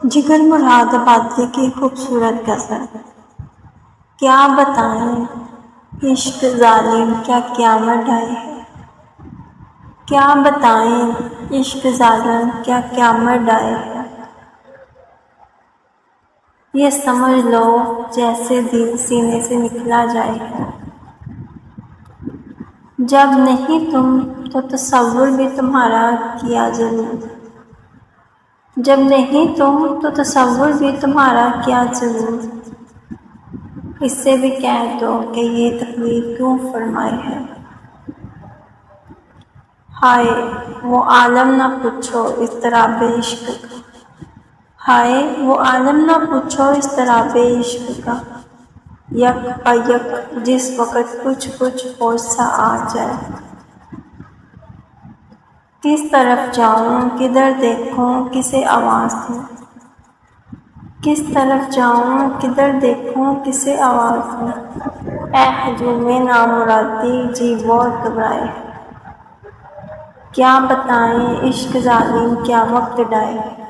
جگر مراد آبادی کی خوبصورت غزل۔ کیا بتائیں عشق ظالم کیا قیامت ڈھائی ہے، کیا بتائیں عشق ظالم کیا قیامت ڈھائی ہے۔ یہ سمجھ لو جیسے دل سینے سے نکلا جائے ہے۔ جب نہیں تم تو تصور بھی تمہارا کیا ضرور، جب نہیں تم تو تصور بھی تمہارا کیا ضرور۔ اس سے بھی کہہ دو کہ یہ تقدیر کیوں فرمائی ہے۔ ہائے وہ عالم نہ پوچھو اضطراب عشق کا، ہائے وہ عالم نہ پوچھو اضطراب عشق کا۔ یک پا یک جس وقت کچھ کچھ ہوش سا آ جائے، کس طرف جاؤں کدھر دیکھوں کسے آواز دوں، کس طرف جاؤں کدھر دیکھوں کسے آواز دوں۔ اے ہجوم نامرادی جی بہت گھبرائے ہے، کیا بتائیں عشق ظالم کیا وقت ڈھائے ہے۔